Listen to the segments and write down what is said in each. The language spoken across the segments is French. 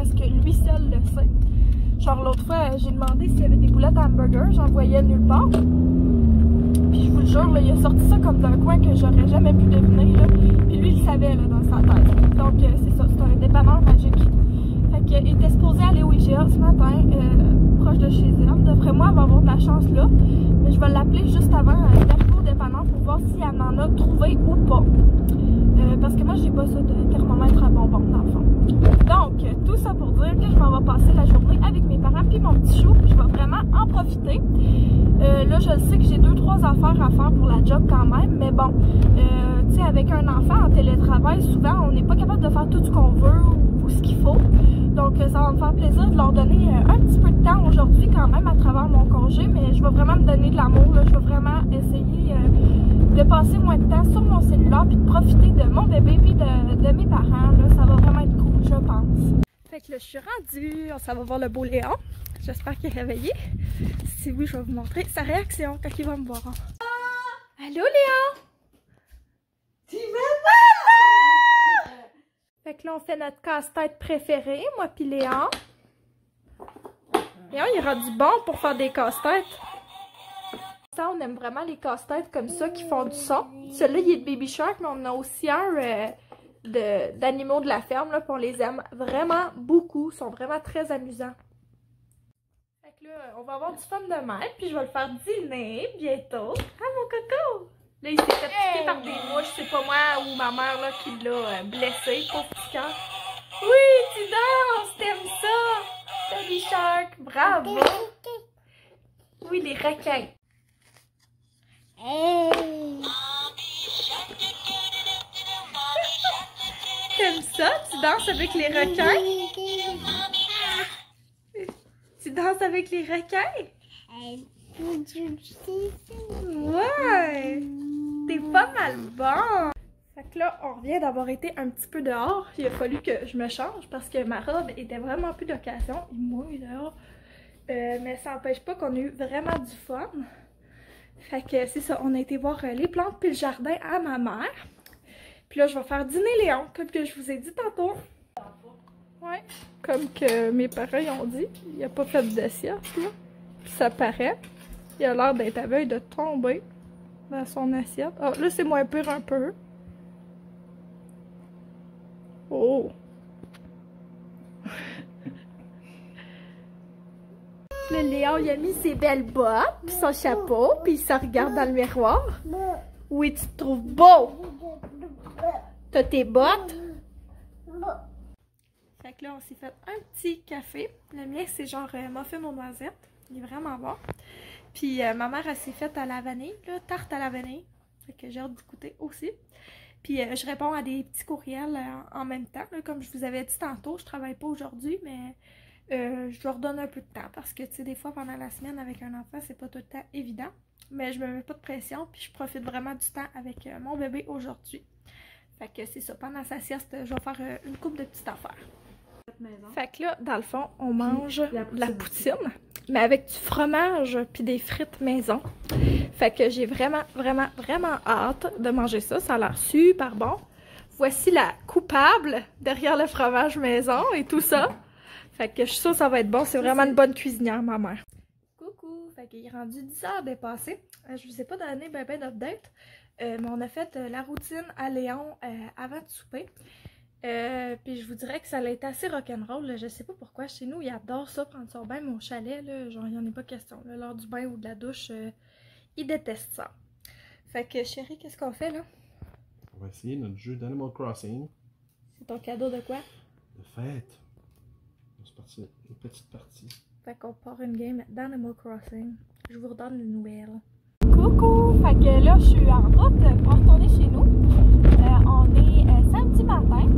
est-ce que lui seul le sait. Genre l'autre fois, j'ai demandé s'il y avait des boulettes à hamburger, j'en voyais nulle part. Puis je vous le jure, là, il a sorti ça comme d'un coin que j'aurais jamais pu deviner. Là. Puis lui, il savait là, dans sa tête. Donc c'est ça, c'est un dépanneur magique. Fait qu'il était supposé aller au IGA ce matin, proche de chez elle. D'après moi, elle va avoir de la chance là. Mais je vais l'appeler juste avant d'arriver au dépanneur pour voir si elle en a trouvé ou pas. Parce que moi, j'ai pas ça de thermomètre à bonbons dans le fond. Donc, tout ça pour dire que je m'en vais passer la journée avec mes parents puis mon petit chou. Je vais vraiment en profiter. Là, je sais que j'ai 2-3 affaires à faire pour la job quand même. Mais bon, tu sais, avec un enfant en télétravail, souvent, on n'est pas capable de faire tout ce qu'on veut ou ce qu'il faut. Donc, ça va me faire plaisir de leur donner un petit peu de temps aujourd'hui quand même à travers mon congé. Mais je vais vraiment me donner de l'amour. Je vais vraiment essayer de passer moins de temps sur mon cellulaire puis de profiter de mon bébé puis de mes parents. Là, ça va vraiment être cool, je pense. Fait que là, je suis rendue. Ça va voir le beau Léon. J'espère qu'il est réveillé. Si oui, je vais vous montrer sa réaction quand il va me voir. Allô, Léon? Tu m'as mal! Fait que là, on fait notre casse-tête préféré, moi puis Léon. Léon, il est rendu bon pour faire des casse-têtes. Ça, on aime vraiment les casse-têtes comme ça qui font du son. Celui-là, il est de Baby Shark, mais on a aussi un d'animaux de la ferme, là, puis on les aime vraiment beaucoup. Ils sont vraiment très amusants. Fait que là, on va avoir du fun demain, puis je vais le faire dîner bientôt. Ah, mon coco! Là, il s'est fait piquer par des mouches. C'est pas moi ou ma mère là, qui l'a blessé, pauvre petit cœur. Oui, tu danses! T'aimes ça? Baby Shark, bravo! Oui, les requins. T'aimes ça? Tu danses avec les requins? Tu danses avec les requins? Ouais! T'es pas mal bon! Fait que là, on revient d'avoir été un petit peu dehors. Il a fallu que je me change parce que ma robe était vraiment plus d'occasion. Il mouille dehors. Mais ça n'empêche pas qu'on a eu vraiment du fun. Fait que c'est ça, on a été voir les plantes puis le jardin à ma mère. Puis là, je vais faire dîner Léon, comme que je vous ai dit tantôt. Ouais, comme que mes parents ils ont dit. Il a pas fait de sieste, là. Puis ça paraît. Il a l'air d'être à veille de tomber dans son assiette. Ah, là, c'est moins pire un peu. Oh! Le Léon, il a mis ses belles bottes, puis son chapeau, puis il se regarde dans le miroir. Oui, tu te trouves beau! T'as tes bottes? Fait que là, on s'est fait un petit café. Le mien, c'est genre muffin aux noisettes. Il est vraiment bon. Puis ma mère, elle s'est faite à la vanille, là, tarte à la vanille. Fait que j'ai hâte d'y goûter aussi. Puis je réponds à des petits courriels en même temps. Là, comme je vous avais dit tantôt, je travaille pas aujourd'hui, mais je leur donne un peu de temps. Parce que, tu sais, des fois, pendant la semaine, avec un enfant, c'est pas tout le temps évident. Mais je me mets pas de pression, puis je profite vraiment du temps avec mon bébé aujourd'hui. Fait que c'est ça, pendant sa sieste, je vais faire une couple de petites affaires. Fait que là, dans le fond, on mange de la poutine, mais avec du fromage puis des frites maison. Fait que j'ai vraiment hâte de manger ça. Ça a l'air super bon. Voici la coupable derrière le fromage maison et tout ça. Fait que je suis sûre que ça va être bon. C'est vraiment une bonne cuisinière, ma mère. Coucou! Fait qu'il est rendu 10h dépassé. Je vous ai pas donné ben d'update. Mais on a fait la routine à Léon avant de souper. Puis je vous dirais que ça a été assez rock'n'roll. Je sais pas pourquoi. Chez nous, il adore ça, prendre son bain. Mon chalet, là, genre, il n'y en a pas question. Là, lors du bain ou de la douche, il déteste ça. Fait que, chérie, qu'est-ce qu'on fait, là? On va essayer notre jeu d'Animal Crossing. C'est ton cadeau de quoi? De fête. C'est parti, une petite partie. Fait qu'on part une game d'Animal Crossing. Je vous redonne les nouvelles. Coucou! Fait que là, je suis en route pour retourner chez nous. On est samedi matin.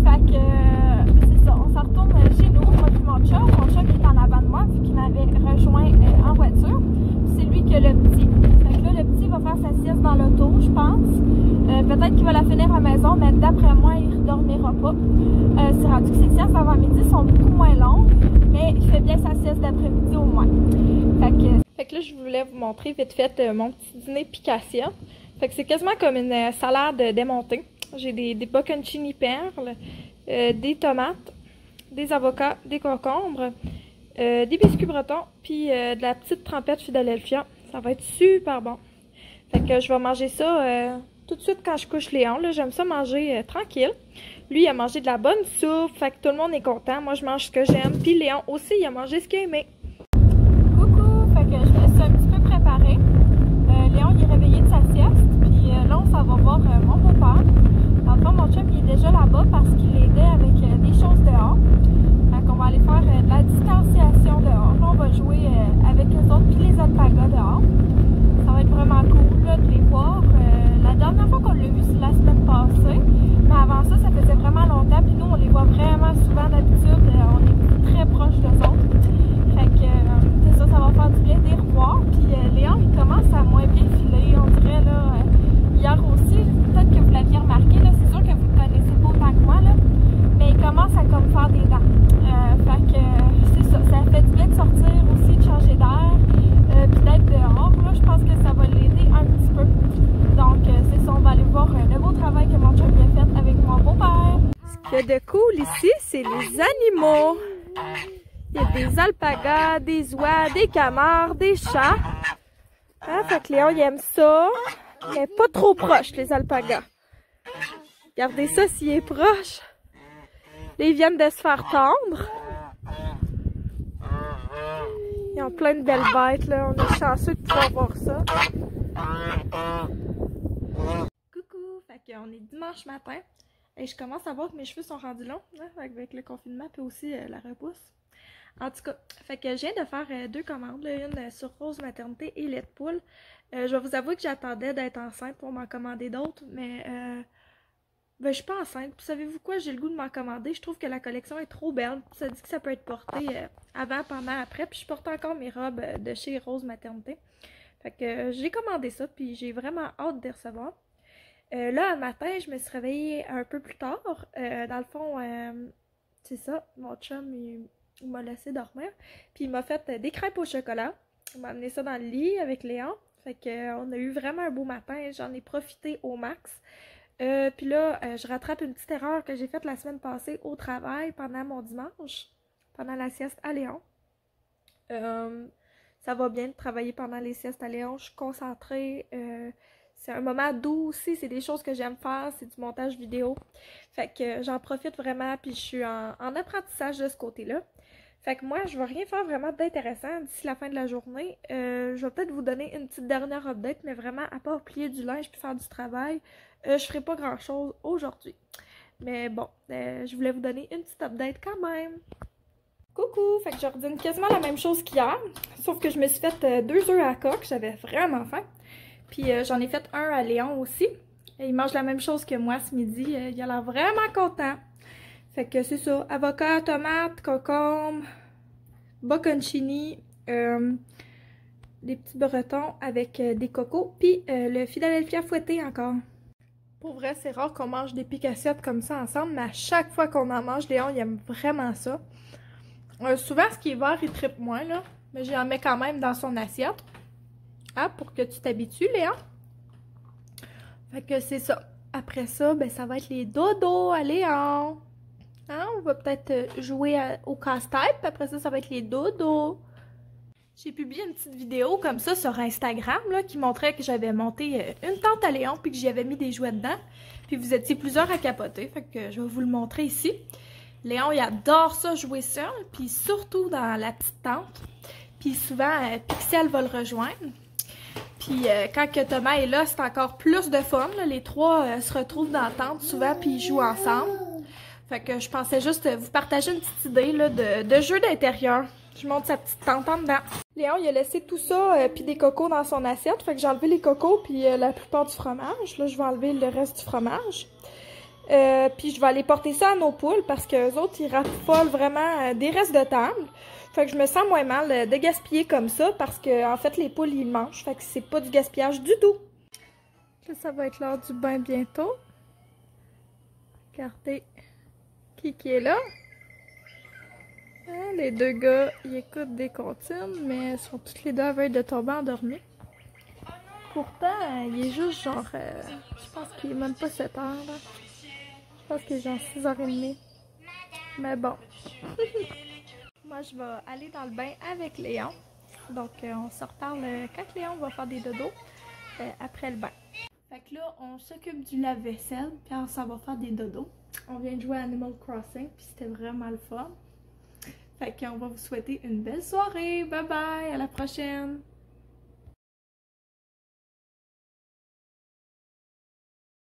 Fait que c'est ça, on s'en retourne chez nous. Moi puis mon chum. Mon chum qui est en avant de moi, puis qui m'avait rejoint en voiture. C'est lui qui a le petit. Fait que là, le petit va faire sa sieste dans l'auto, je pense. Peut-être qu'il va la finir à la maison, mais d'après moi, il ne redormira pas. C'est rendu que ses siestes avant-midi sont beaucoup moins longues, mais il fait bien sa sieste d'après-midi au moins. Fait que là, je voulais vous montrer vite fait mon petit dîner Picacia. Fait que c'est quasiment comme une salade démontée. J'ai des bocconcini perles, des tomates, des avocats, des concombres, des biscuits bretons, puis de la petite trempette Philadelphia. Ça va être super bon. Fait que je vais manger ça tout de suite quand je couche Léon. Là, j'aime ça manger tranquille. Lui, il a mangé de la bonne soupe, fait que tout le monde est content. Moi, je mange ce que j'aime. Puis Léon aussi, il a mangé ce qu'il a aimé. Coucou! Fait que je me suis un petit peu préparée. Léon, il est réveillé de sa sieste. Puis là, on s'en va voir mon beau-père. En fait, mon chum, il est déjà là-bas parce qu'il aidait avec des choses dehors. Fait qu'on va aller faire de la distanciation dehors. Là, on va jouer avec eux autres puis les alpagas dehors. Ça va être vraiment cool là, de les voir. La dernière fois qu'on l'a vu, c'est la semaine passée. Mais avant ça, ça faisait vraiment longtemps. Puis nous, on les voit vraiment souvent d'habitude. On est très proches d'eux autres. Fait que c'est ça, ça va faire du bien de les revoir. Puis Léon, il commence à moins bien filer. On dirait là, hier aussi, peut-être que vous l'aviez remarqué. C'est sûr que vous le connaissez pas autant que moi. Là, mais il commence à comme faire des dents. Fait que c'est ça, ça fait du bien de sortir aussi, de changer d'air. Puis d'être dehors. Là, je pense que ça va l'aider un petit peu. Donc, c'est ça, on va aller voir le beau travail que mon chum a fait avec mon beau-père. Ce qu'il y a de cool ici, c'est les animaux. Il y a des alpagas, des oies, des camards, des chats. Hein? Fait que Léon, il aime ça. Mais pas trop proche, les alpagas. Regardez ça s'il est proche. Là, ils viennent de se faire tendre. Ils ont plein de belles bêtes, là. On est chanceux de pouvoir voir ça. Coucou! Fait qu'on est dimanche matin. Et je commence à voir que mes cheveux sont rendus longs, hein, avec le confinement, puis aussi la repousse. En tout cas, fait que je viens de faire deux commandes, là, une sur Rose Maternité et lait de poule. Je vais vous avouer que j'attendais d'être enceinte pour m'en commander d'autres, mais ben, je suis pas enceinte. Puis savez-vous quoi? J'ai le goût de m'en commander. Je trouve que la collection est trop belle. Ça dit que ça peut être porté avant, pendant, après. Puis je porte encore mes robes de chez Rose Maternité. Fait que j'ai commandé ça, puis j'ai vraiment hâte de les recevoir. Là, un matin, je me suis réveillée un peu plus tard. Dans le fond, c'est ça, mon chum, il m'a laissé dormir. Puis il m'a fait des crêpes au chocolat. Il m'a amené ça dans le lit avec Léon. Fait que on a eu vraiment un beau matin. J'en ai profité au max. Puis là, je rattrape une petite erreur que j'ai faite la semaine passée au travail pendant mon dimanche, pendant la sieste à Léon. Ça va bien de travailler pendant les siestes à Léon. Je suis concentrée. C'est un moment doux aussi. C'est des choses que j'aime faire. C'est du montage vidéo. Fait que j'en profite vraiment. Puis je suis en apprentissage de ce côté-là. Fait que moi, je vais rien faire vraiment d'intéressant d'ici la fin de la journée. Je vais peut-être vous donner une petite dernière update, mais vraiment, à part plier du linge puis faire du travail, je ferai pas grand-chose aujourd'hui. Mais bon, je voulais vous donner une petite update quand même. Coucou! Fait que je redonne quasiment la même chose qu'hier, sauf que je me suis fait 2 œufs à la coque. J'avais vraiment faim. Puis j'en ai fait un à Léon aussi. Et il mange la même chose que moi ce midi. Il a l'air vraiment content. Fait que c'est ça. Avocat, tomate, concombre, bocconcini, des petits bretons avec des cocos. Puis le Philadelphia fouetté encore. Pour vrai, c'est rare qu'on mange des picassiettes comme ça ensemble, mais à chaque fois qu'on en mange, Léon, il aime vraiment ça. Souvent, ce qui est vert, il trippe moins, là. Mais j'en mets quand même dans son assiette. Ah, pour que tu t'habitues, Léon. Fait que c'est ça. Après ça, ben ça va être les dodos à Léon. Hein? On va peut-être jouer au casse-tête, puis après ça, ça va être les dodos. J'ai publié une petite vidéo comme ça sur Instagram, là, qui montrait que j'avais monté une tente à Léon, puis que j'y avais mis des jouets dedans. Puis vous étiez plusieurs à capoter, fait que je vais vous le montrer ici. Léon, il adore ça, jouer seul, puis surtout dans la petite tente. Puis souvent, Pixel va le rejoindre. Puis quand que Thomas est là, c'est encore plus de fun. Là. Les trois se retrouvent dans la tente souvent, puis ils jouent ensemble. Fait que je pensais juste vous partager une petite idée là, de jeu d'intérieur. Je monte sa petite tente en dedans. Léon, il a laissé tout ça, puis des cocos dans son assiette. Fait que j'ai enlevé les cocos, puis la plupart du fromage. Là, je vais enlever le reste du fromage. Puis je vais aller porter ça à nos poules parce qu'eux autres, ils raffolent vraiment des restes de table. Fait que je me sens moins mal de gaspiller comme ça parce que en fait, les poules, ils le mangent. Fait que c'est pas du gaspillage du tout. Là, ça va être l'heure du bain bientôt. Regardez qui est là. Hein, les deux gars, ils écoutent des comptines, mais ils sont tous les deux à veille de tomber endormis. Pourtant, il est juste genre, je pense qu'il est même pas 7 heures, là. Je pense qu'il est genre 6h30. Mais bon. Moi, je vais aller dans le bain avec Léon. Donc, on se reparle quand Léon va faire des dodos après le bain. Fait que là, on s'occupe du lave-vaisselle, puis on s'en va faire des dodos. On vient de jouer à Animal Crossing, puis c'était vraiment le fun. Fait qu'on va vous souhaiter une belle soirée. Bye bye, à la prochaine!